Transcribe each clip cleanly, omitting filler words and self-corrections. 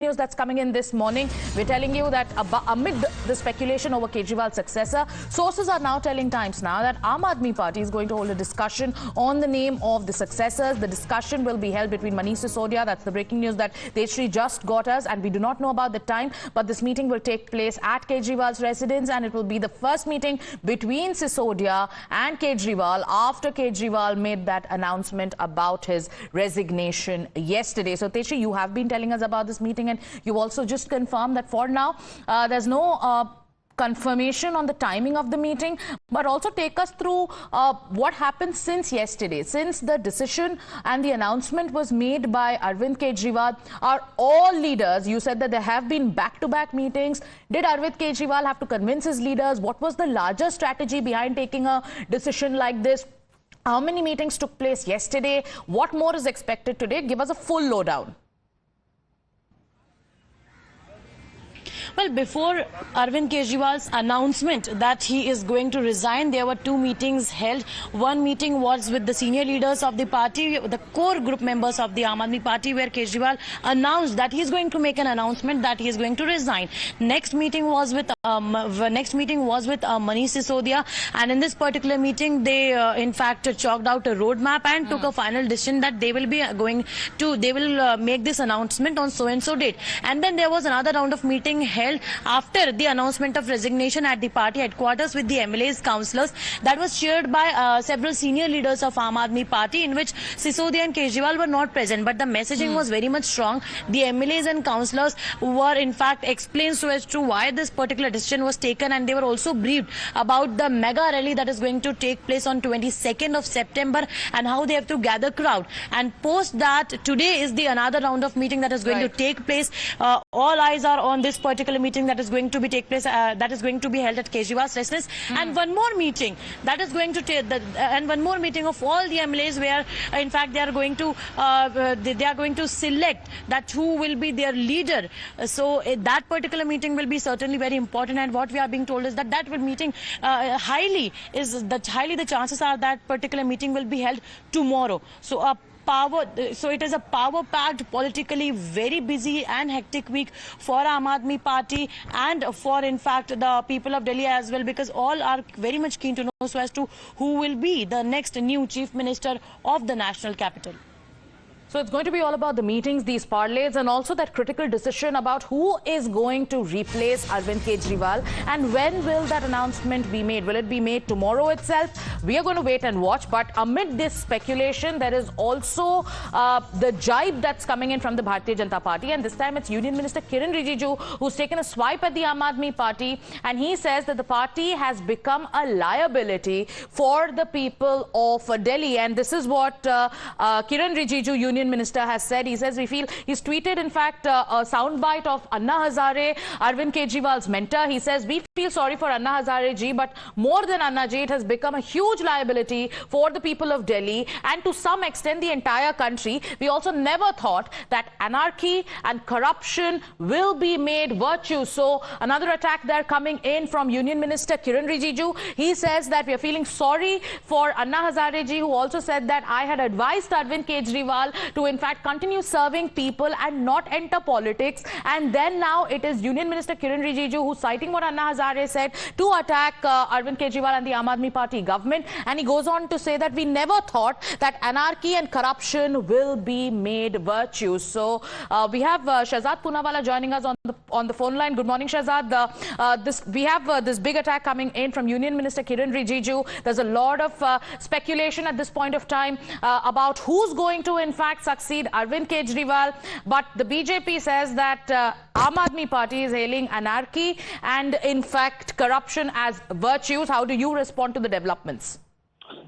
news that's coming in this morning. We're telling you that amid the speculation over Kejriwal's successor, sources are now telling Times Now that Aam Aadmi Party is going to hold a discussion on the name of the successors. The discussion will be held between Manish Sisodia. That's the breaking news that Tejshri just got us, and we do not know about the time, but this meeting will take place at Kejriwal's residence, and it will be the first meeting between Sisodia and Kejriwal after Kejriwal made that announcement about his resignation yesterday. So Tejshri, you have been telling us about this meeting, and you also just confirmed that for now there's no confirmation on the timing of the meeting, but also take us through what happened since yesterday, since the decision and the announcement was made by Arvind Kejriwal. Are all leaders, you said that there have been back-to-back meetings. Did Arvind Kejriwal have to convince his leaders? What was the larger strategy behind taking a decision like this? How many meetings took place yesterday? What more is expected today? Give us a full lowdown. Well, before Arvind Kejriwal's announcement that he is going to resign, there were two meetings held. One meeting was with the senior leaders of the party, the core group members of the Aam Aadmi Party, where Kejriwal announced that he is going to make an announcement that he is going to resign. Next meeting was with Manish Sisodia, and in this particular meeting, they in fact chalked out a roadmap and took a final decision that they will be make this announcement on so and so date. And then there was another round of meeting held after the announcement of resignation at the party headquarters with the MLAs, councillors. That was chaired by several senior leaders of Aam Aadmi Party, in which Sisodia and Kejriwal were not present, but the messaging was very much strong. The MLAs and councillors were in fact explained so as to why this particular decision was taken, and they were also briefed about the mega rally that is going to take place on 22nd of September and how they have to gather crowd. And post that, today is the another round of meeting that is going to take place. All eyes are on this particular meeting that is going to be held at Kejriwal's residence, and one more meeting that is going to take one more meeting of all the MLAs, where in fact they are going to select that who will be their leader. So that particular meeting will be certainly very important, and what we are being told is that meeting highly the chances are that particular meeting will be held tomorrow. So it is a power-packed, politically very busy and hectic week for Aam Aadmi Party and for, in fact, the people of Delhi as well, because all are very much keen to know so as to who will be the next new chief minister of the national capital. So it's going to be all about the meetings, these parlays, and also that critical decision about who is going to replace Arvind Kejriwal, and when will that announcement be made? Will it be made tomorrow itself? We are going to wait and watch. But amid this speculation, there is also the jibe that's coming in from the Bharatiya Janata Party, and this time it's Union Minister Kiren Rijiju who's taken a swipe at the Aam Aadmi Party, and he says that the party has become a liability for the people of Delhi. And this is what Kiren Rijiju, Union Minister, has said. He says, he's tweeted in fact a soundbite of Anna Hazare, Arvind Kejriwal's mentor. He says, we feel sorry for Anna Hazare ji, but more than Anna ji, it has become a huge liability for the people of Delhi and to some extent the entire country. We also never thought that anarchy and corruption will be made virtue. So another attack there coming in from Union Minister Kiren Rijiju. He says that we are feeling sorry for Anna Hazare ji, who also said that I had advised Arvind Kejriwal to in fact continue serving people and not enter politics. And then now it is Union Minister Kiren Rijiju who's citing what Anna Hazare said to attack Arvind Kejriwal and the Aam Aadmi Party government. And he goes on to say that we never thought that anarchy and corruption will be made virtue. So we have Shahzad Poonawalla joining us on the phone line. Good morning, Shahzad. We have this big attack coming in from Union Minister Kiren Rijiju. There's a lot of speculation at this point of time about who's going to in fact succeed Arvind Kejriwal, but the BJP says that Aam Aadmi Party is hailing anarchy and in fact corruption as virtues. How do you respond to the developments?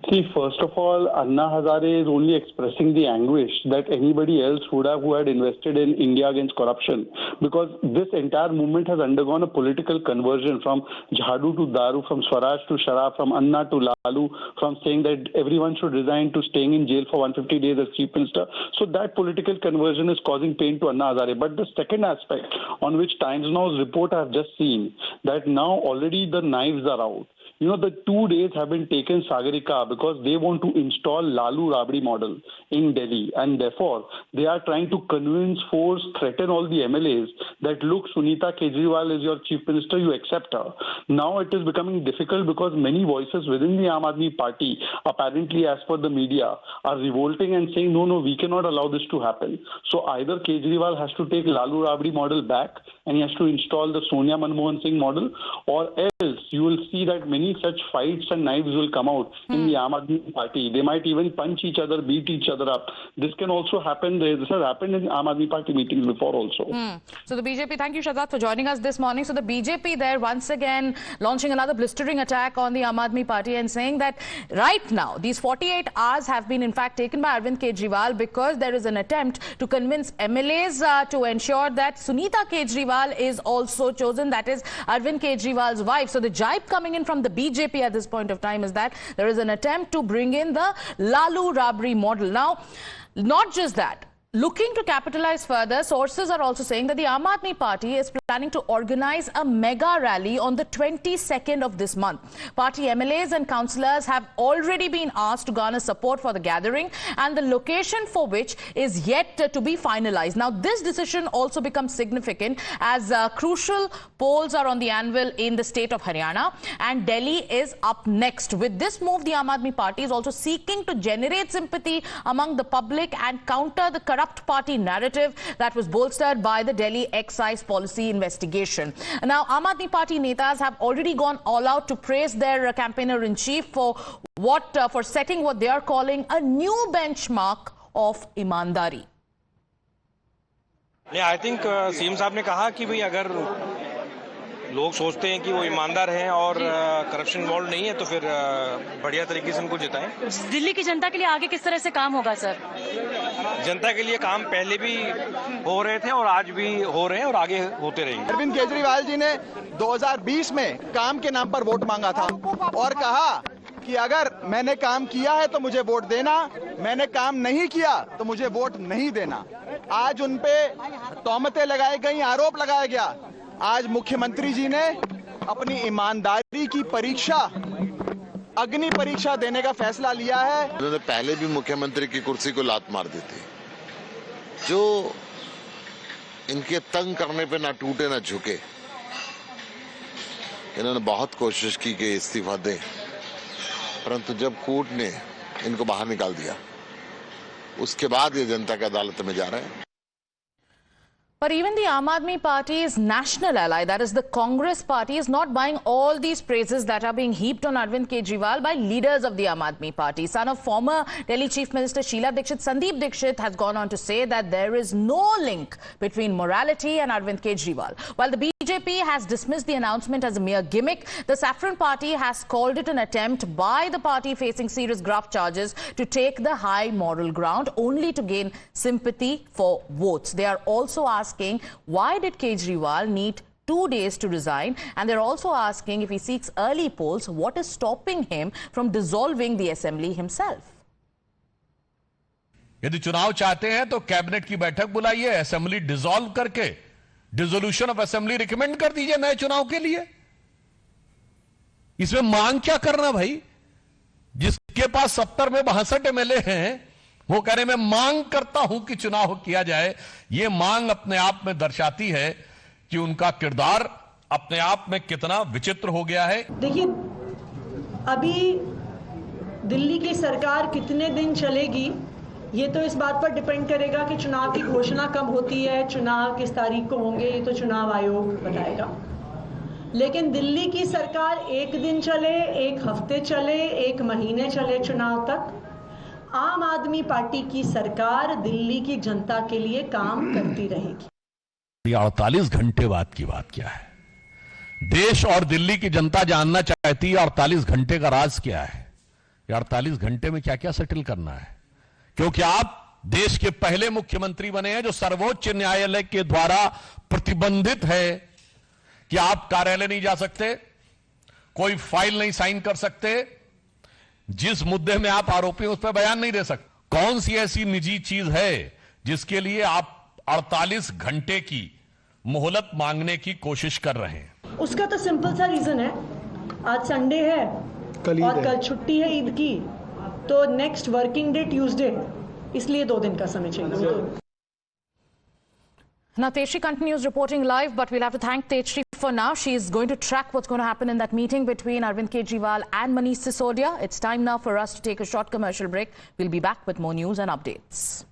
See, first of all, Anna Hazare is only expressing the anguish that anybody else who had invested in India against corruption, because this entire movement has undergone a political conversion from Jhadu to Daru, from Swaraj to Sharab, from Anna to Lalu, from saying that everyone should resign to staying in jail for 150 days as chief minister. So that political conversion is causing pain to Anna Hazare. But the second aspect on which Times Now's report I have just seen, that now already the knives are out. the 2 days have been taken, Sagarika, because they want to install Lalu Rabdi model in Delhi, and therefore they are trying to convince, force, threaten all the MLAs that look, Sunita Kejriwal is your chief minister, you accept her. Now it is becoming difficult because many voices within the Aam Aadmi Party, apparently as per the media, are revolting and saying, no, we cannot allow this to happen. So either Kejriwal has to take Lalu Rabdi model back and he has to install the Sonia Manmohan Singh model, or else you will see that many such fights and knives will come out in the Aam Aadmi Party. They might even punch each other, beat each other up. This can also happen. This has happened in Aam Aadmi Party meetings before also. So the BJP, thank you Shahzad for joining us this morning. So the BJP there once again launching another blistering attack on the Aam Aadmi Party and saying that right now these 48 hours have been in fact taken by Arvind Kejriwal because there is an attempt to convince MLAs to ensure that Sunita Kejriwal is also chosen, that is Arvind Kejriwal's wife. So the jibe coming in from the BJP at this point of time is that there is an attempt to bring in the Lalu Rabdi model. Now, not just that. Looking to capitalize further, sources are also saying that the Aam Aadmi Party is planning to organize a mega rally on the 22nd of this month. Party MLAs and councillors have already been asked to garner support for the gathering, and the location for which is yet to be finalized. Now, this decision also becomes significant as crucial polls are on the anvil in the state of Haryana, and Delhi is up next. With this move, the Aam Aadmi Party is also seeking to generate sympathy among the public and counter the corrupt party narrative that was bolstered by the Delhi excise policy investigation. Now, Aam Aadmi Party netas have already gone all out to praise their campaigner-in-chief for setting what they are calling a new benchmark of ईमानदारी. I think CM साहब ने कहा कि भाई अगर लोग सोचते हैं कि वो ईमानदार हैं और करप्शन इन्वॉल्व नहीं है तो फिर बढ़िया तरीके से उनको जिताएं। दिल्ली की जनता के लिए आगे किस तरह से काम होगा सर? जनता के लिए काम पहले भी हो रहे थे और आज भी हो रहे हैं और आगे होते रहेंगे। अरविंद केजरीवाल जी ने 2020 में काम के नाम पर वोट मांगा था और कहा कि अगर मैंने काम किया है तो मुझे वोट देना, मैंने काम नहीं किया तो मुझे वोट नहीं देना। आज उनपे तोहमतें लगाई गई, आरोप लगाया गया। आज मुख्यमंत्री जी ने अपनी ईमानदारी की परीक्षा, अग्नि परीक्षा देने का फैसला लिया है। उन्होंने पहले भी मुख्यमंत्री की कुर्सी को लात मार दी थी। जो इनके तंग करने पे ना टूटे ना झुके, इन्होंने बहुत कोशिश की कि इस्तीफा दें, परंतु जब कोर्ट ने इनको बाहर निकाल दिया, उसके बाद ये जनता की अदालत में जा रहे हैं। But even the Aam Aadmi Party's national ally, that is the Congress Party, is not buying all these praises that are being heaped on Arvind Kejriwal by leaders of the Aam Aadmi Party. Son of former Delhi Chief Minister Sheila Dikshit, Sandeep Dikshit has gone on to say that there is no link between morality and Arvind Kejriwal. While the BJP has dismissed the announcement as a mere gimmick, the Saffron Party has called it an attempt by the party facing serious graft charges to take the high moral ground only to gain sympathy for votes. They are also asking why did Kejriwal need 2 days to resign, and they're also asking if he seeks early polls, what is stopping him from dissolving the assembly himself? यदि चुनाव चाहते हैं तो cabinet की बैठक बुलाइए, assembly dissolve करके dissolution of assembly recommend कर दीजिए नए चुनाव के लिए। इसमें मांग क्या करना भाई? जिसके पास 70 में 62 एमएलए हैं, वो कह रहे मैं मांग करता हूं कि चुनाव किया जाए। ये मांग अपने आप में दर्शाती है कि उनका किरदार अपने आप में कितना विचित्र हो गया है। देखिए, अभी दिल्ली की सरकार कितने दिन चलेगी ये तो इस बात पर डिपेंड करेगा कि चुनाव की घोषणा कब होती है, चुनाव किस तारीख को होंगे, ये तो चुनाव आयोग बताएगा। लेकिन दिल्ली की सरकार एक दिन चले, एक हफ्ते चले, एक महीने चले चुनाव तक, आम आदमी पार्टी की सरकार दिल्ली की जनता के लिए काम करती रहेगी। 48 घंटे बाद की बात क्या है? देश और दिल्ली की जनता जानना चाहती है 48 घंटे का राज क्या है, 48 घंटे में क्या क्या सेटल करना है। क्योंकि आप देश के पहले मुख्यमंत्री बने हैं जो सर्वोच्च न्यायालय के द्वारा प्रतिबंधित है कि आप कार्यालय नहीं जा सकते, कोई फाइल नहीं साइन कर सकते, जिस मुद्दे में आप आरोपी उस पर बयान नहीं दे सकते। कौन सी ऐसी निजी चीज है जिसके लिए आप 48 घंटे की मोहलत मांगने की कोशिश कर रहे हैं? उसका तो सिंपल सा रीजन है आज संडे है और कल छुट्टी है ईद की, तो नेक्स्ट वर्किंग डे ट्यूसडे है, इसलिए 2 दिन का समय चाहिए। Now, Tejasri continues reporting live, but we'll have to thank Tejasri for now. She is going to track what's going to happen in that meeting between Arvind Kejriwal and Manish Sisodia. It's time now for us to take a short commercial break. We'll be back with more news and updates.